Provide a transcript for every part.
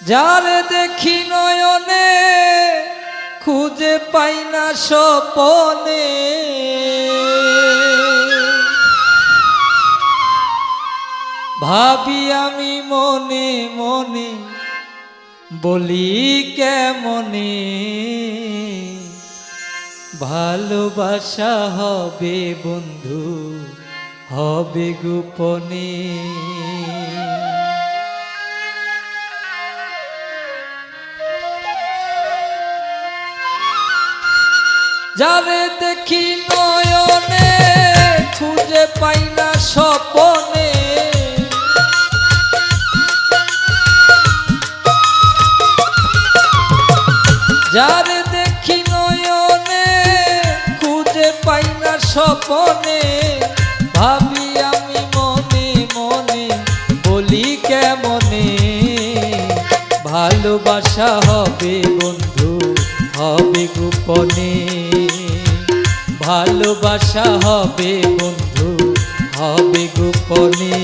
যারে দেখি নয়নে খুঁজে পাই না স্বপনে, ভাবি আমি মনে মনে বলি কেমনে, ভালোবাসা হবে বন্ধু হবে গোপনে। যারে দেখি নয়নে খুঁজে পাই না স্বপনে, যারে দেখি নয়নে খুঁজে পাই না স্বপনে, ভাবি আমি মনে মনে বলি কেমনে, ভালোবাসা হবে বন্ধু হবে গোপনে, ভালোবাসা হবে বন্ধু হবে গোপনে।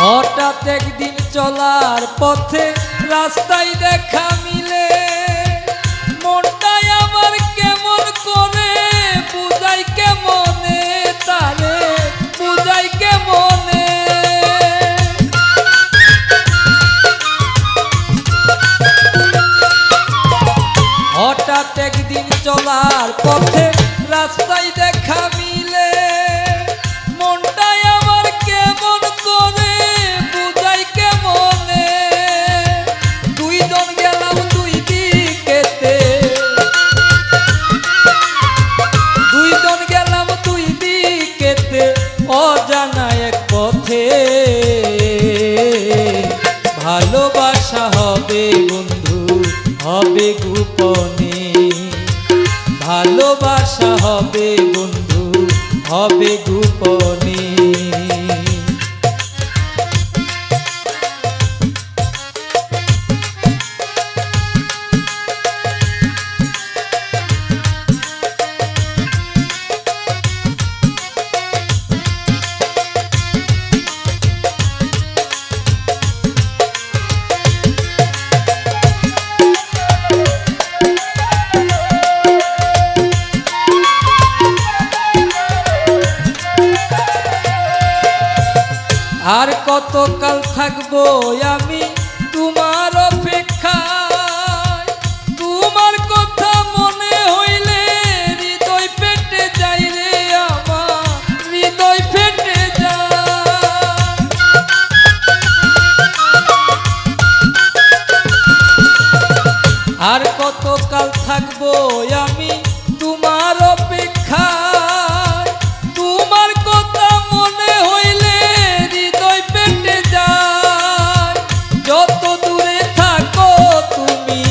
হঠাৎ একদিন চলার পথে রাস্তায় দেখা মিলে, মনটাই আমার কেমন করে বুঝাই কেমনে, তারে বুঝাই কেমনে। হঠাৎ একদিন চলার পথে রাস্তায় দেখা মিলে, মনটাই আমার কেমন করে বুঝাই কেমনে, দুইজন গেলাম দুই দিকেতে, দুইজন গেলাম দুই দিকেতে অজানা এক পথে, ভালোবাসা হবে বন্ধু হবে গোপনে, ভালোবাসা হবে বন্ধু হবে গোপনে। আর কতকাল থাকবো আমি তোমার অপেক্ষায়, তোমার কথা মনে হইলে হৃদয় ফেটে যায় রে আমার, হৃদয় ফেটে যায়। আর কতকাল থাকবো আমি তোমার অপেক্ষায়, তোমার কথা মনে হইলে হৃদয় ফেটে যায়। যত দূরে থাকো তুমি,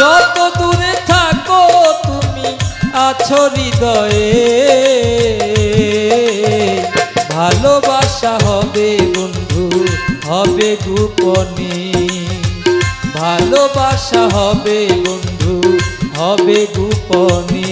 যত দূরে থাকো তুমি আছো হৃদয়ে, ভালোবাসা হবে বন্ধু হবে গোপনে, ভালোবাসা হবে বন্ধু হবে গোপনে।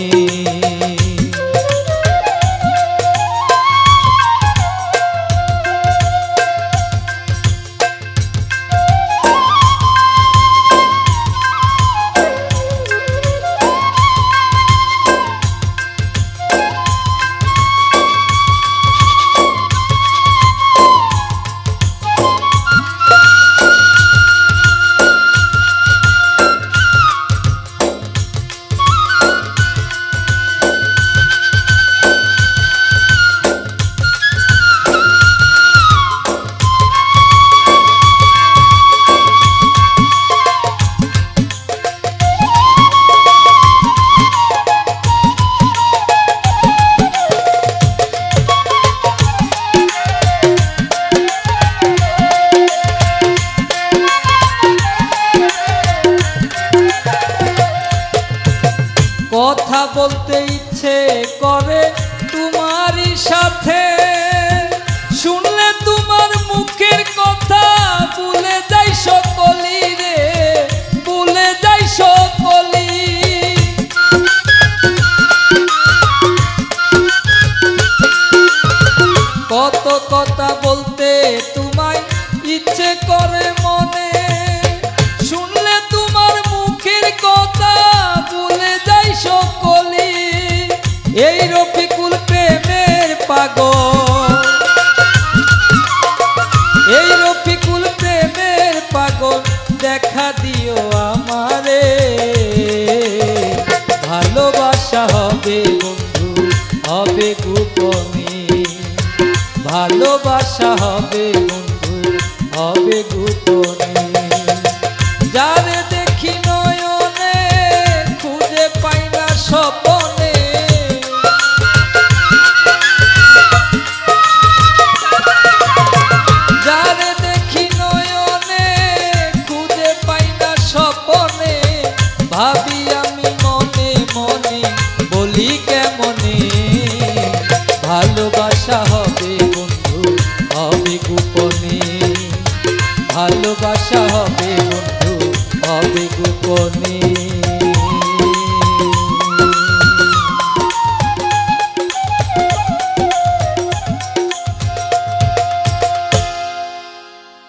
বলতে ইচ্ছে করে তোমারই সাথে, শুনলে তোমার মুখের কথা ভুলে যাই সকলি রে, ভুলে যাই সকলি। কত কথা বলতে তোমায় ইচ্ছে করে মনে, শুনলে তোমার মুখের কথা ভুলে যাই সকলি। এই রফিকুল প্রেমের পাগল, এই রফিকুল প্রেমের পাগল, দেখা দিও আমারে। ভালোবাসা হবে বন্ধু হবে গোপনে, ভালোবাসা হবে বন্ধু হবে গোপনে। যারে দেখি নয়নে খুঁজে পাই না স্বপনে, যারে দেখি নয়নে খুঁজে পাই না স্বপনে, ভাবি আমি মনে মনে বলি কেমনে। ভালোবাসা হবে বন্ধু হবে গোপনে, ভালোবাসা হবে বন্ধু হবে গোপনে।